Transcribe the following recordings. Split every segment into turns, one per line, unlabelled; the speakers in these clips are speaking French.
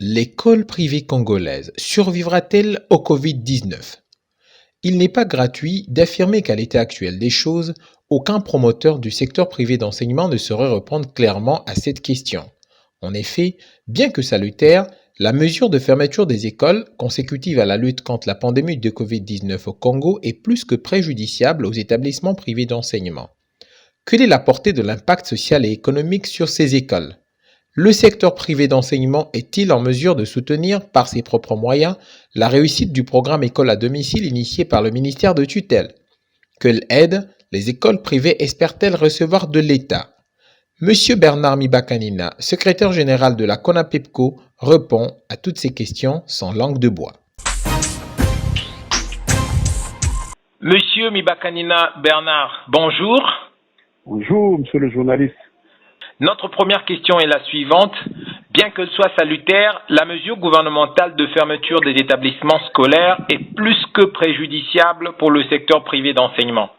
L'école privée congolaise survivra-t-elle au Covid-19? Il n'est pas gratuit d'affirmer qu'à l'état actuel des choses, aucun promoteur du secteur privé d'enseignement ne saurait répondre clairement à cette question. En effet, bien que salutaire, la mesure de fermeture des écoles, consécutive à la lutte contre la pandémie de Covid-19 au Congo, est plus que préjudiciable aux établissements privés d'enseignement. Quelle est la portée de l'impact social et économique sur ces écoles? Le secteur privé d'enseignement est-il en mesure de soutenir, par ses propres moyens, la réussite du programme École à domicile initié par le ministère de tutelle? Quelle aide les écoles privées espèrent-elles recevoir de l'État? Monsieur Bernard Mibakanina, secrétaire général de la CONAPEPCO, répond à toutes ces questions sans langue de bois.
Monsieur Mibakanina Bernard, bonjour.
Bonjour, monsieur le journaliste.
Notre première question est la suivante. Bien qu'elle soit salutaire, la mesure gouvernementale de fermeture des établissements scolaires est plus que préjudiciable pour le secteur privé d'enseignement.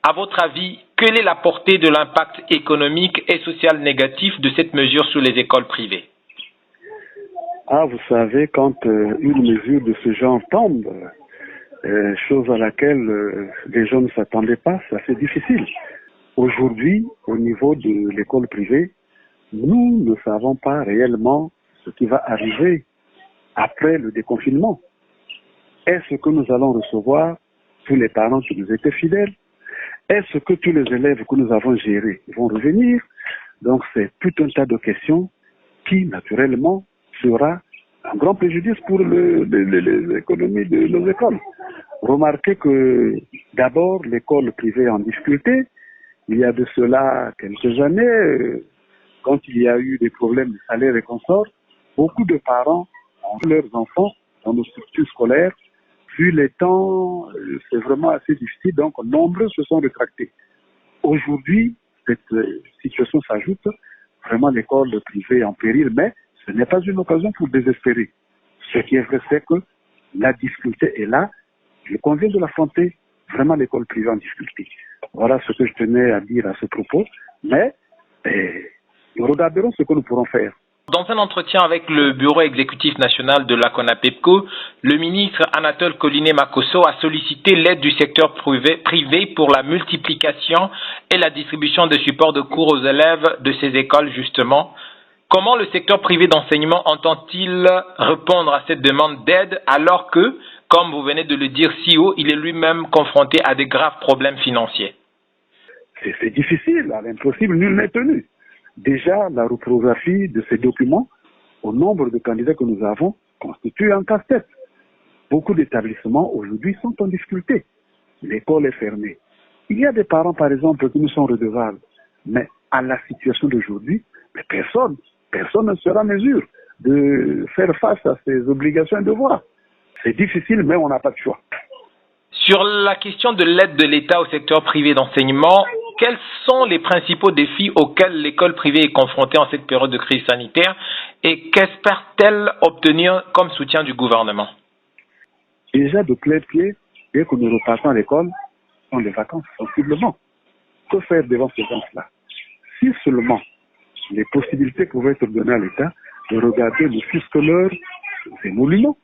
À votre avis, quelle est la portée de l'impact économique et social négatif de cette mesure sur les écoles privées?
Vous savez, quand une mesure de ce genre tombe, chose à laquelle les gens ne s'attendaient pas, c'est assez difficile. Aujourd'hui, au niveau de l'école privée, nous ne savons pas réellement ce qui va arriver après le déconfinement. Est-ce que nous allons recevoir tous les parents qui nous étaient fidèles? Est-ce que tous les élèves que nous avons gérés vont revenir? Donc c'est tout un tas de questions qui, naturellement, sera un grand préjudice pour l'économie de nos écoles. Remarquez que d'abord, l'école privée est en difficulté. Il y a de cela quelques années, quand il y a eu des problèmes de salaire et consorts, beaucoup de parents ont vu leurs enfants dans nos structures scolaires. Vu les temps, c'est vraiment assez difficile, donc nombreux se sont rétractés. Aujourd'hui, cette situation s'ajoute, vraiment l'école privée est en péril, mais ce n'est pas une occasion pour désespérer. Ce qui est vrai, c'est que la difficulté est là. Il convient de l'affronter, vraiment l'école privée en difficulté. Voilà ce que je tenais à dire à ce propos, mais nous regarderons ce que nous pourrons faire.
Dans un entretien avec le bureau exécutif national de la CONAPEPCO, le ministre Anatole Collinet-Makosso a sollicité l'aide du secteur privé pour la multiplication et la distribution de supports de cours aux élèves de ces écoles justement. Comment le secteur privé d'enseignement entend-il répondre à cette demande d'aide alors que, comme vous venez de le dire si haut, il est lui-même confronté à des graves problèmes financiers?
C'est difficile, à l'impossible, nul n'est tenu. Déjà, la reprographie de ces documents, au nombre de candidats que nous avons, constitue un casse-tête. Beaucoup d'établissements aujourd'hui sont en difficulté. L'école est fermée. Il y a des parents, par exemple, qui nous sont redevables. Mais à la situation d'aujourd'hui, personne ne sera en mesure de faire face à ces obligations et devoirs. C'est difficile, mais on n'a pas de choix.
Sur la question de l'aide de l'État au secteur privé d'enseignement, quels sont les principaux défis auxquels l'école privée est confrontée en cette période de crise sanitaire et qu'espère-t-elle obtenir comme soutien du gouvernement?
Déjà de plein pied, dès que nous repartons à l'école, on les vacances sensiblement. Que faire devant ces gens-là? Si seulement les possibilités pouvaient être données à l'État de regarder le fisc leur émoluments.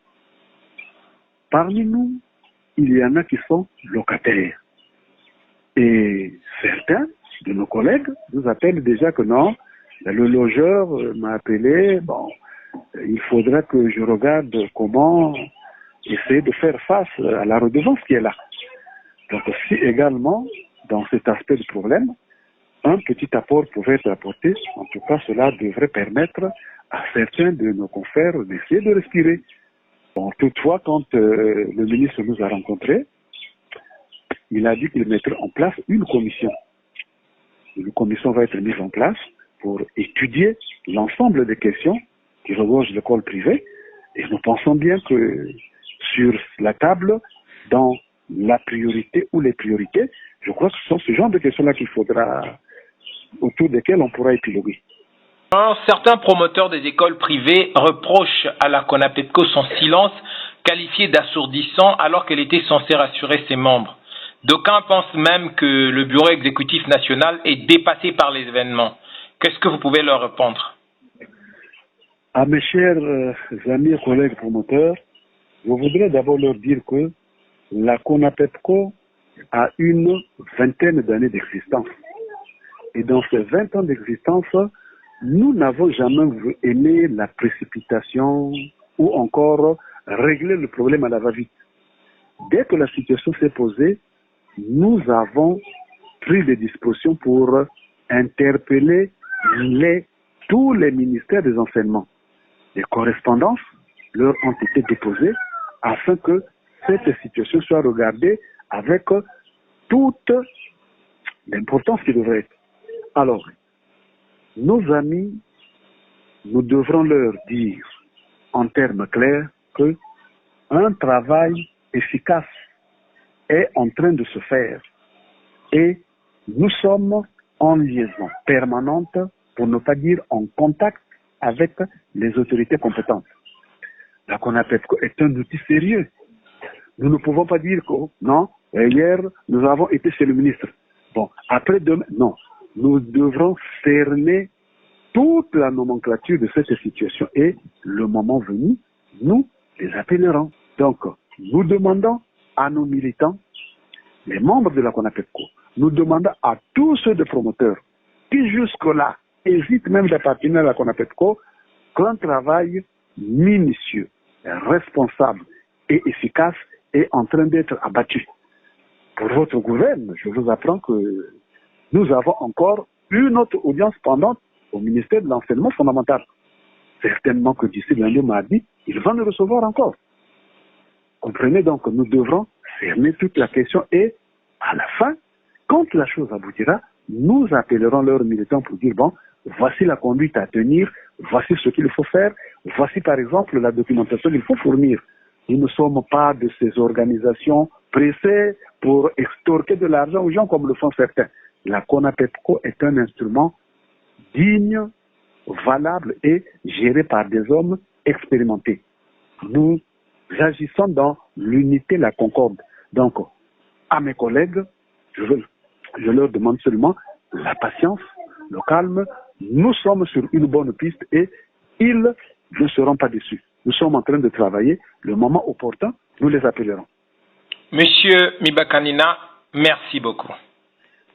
Parmi nous, il y en a qui sont locataires. Et certains de nos collègues nous appellent déjà que non, le logeur m'a appelé, il faudrait que je regarde comment essayer de faire face à la redevance qui est là. Donc si également, dans cet aspect du problème, un petit apport pouvait être apporté, en tout cas cela devrait permettre à certains de nos confrères d'essayer de respirer. Toutefois, quand le ministre nous a rencontrés, il a dit qu'il mettrait en place une commission. Une commission va être mise en place pour étudier l'ensemble des questions qui regorgent l'école privée. Et nous pensons bien que sur la table, dans la priorité ou les priorités, je crois que ce sont ce genre de questions-là qu'il faudra, autour desquelles on pourra épiloguer.
Certains promoteurs des écoles privées reprochent à la CONAPEPCO son silence, qualifié d'assourdissant alors qu'elle était censée rassurer ses membres. D'aucuns pensent même que le bureau exécutif national est dépassé par les événements. Qu'est-ce que vous pouvez leur répondre?
À mes chers amis et collègues promoteurs, je voudrais d'abord leur dire que la CONAPEPCO a une vingtaine d'années d'existence. Et dans ces 20 ans d'existence, nous n'avons jamais aimé la précipitation ou encore régler le problème à la va-vite. Dès que la situation s'est posée, nous avons pris des dispositions pour interpeller tous les ministères des enseignements. Des correspondances leur ont été déposées afin que cette situation soit regardée avec toute l'importance qui devrait être. Alors, nos amis, nous devrons leur dire en termes clairs que un travail efficace est en train de se faire et nous sommes en liaison permanente, pour ne pas dire en contact avec les autorités compétentes. La CONAPEPCO est un outil sérieux. Nous ne pouvons pas dire que non, hier nous avons été chez le ministre. Bon, après demain, non. Nous devrons cerner toute la nomenclature de cette situation et le moment venu, nous les appellerons. Donc, nous demandons à nos militants, les membres de la CONAPEPCO, nous demandons à tous ceux de promoteurs qui jusque-là hésitent même d'appartenir à la CONAPEPCO qu'un travail minutieux, responsable et efficace est en train d'être abattu. Pour votre gouvernement, je vous apprends que nous avons encore une autre audience pendante au ministère de l'Enseignement fondamental. Certainement que d'ici lundi, mardi, ils vont nous recevoir encore. Comprenez donc que nous devrons fermer toute la question et à la fin, quand la chose aboutira, nous appellerons leurs militants pour dire bon, voici la conduite à tenir, voici ce qu'il faut faire, voici par exemple la documentation qu'il faut fournir. Nous ne sommes pas de ces organisations pressées pour extorquer de l'argent aux gens comme le font certains. La CONAPEPCO est un instrument digne, valable et géré par des hommes expérimentés. Nous agissons dans l'unité, la concorde. Donc, à mes collègues, je leur demande seulement la patience, le calme. Nous sommes sur une bonne piste et ils ne seront pas déçus. Nous sommes en train de travailler. Le moment opportun, nous les appellerons.
Monsieur Mibakanina, merci beaucoup.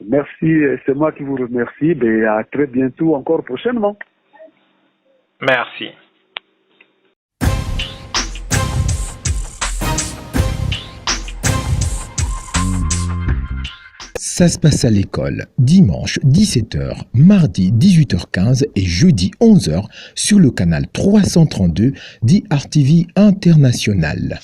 Merci, c'est moi qui vous remercie. Et à très bientôt, encore prochainement.
Merci.
Ça se passe à l'école, dimanche 17h, mardi 18h15 et jeudi 11h sur le canal 332 d'IRTV International.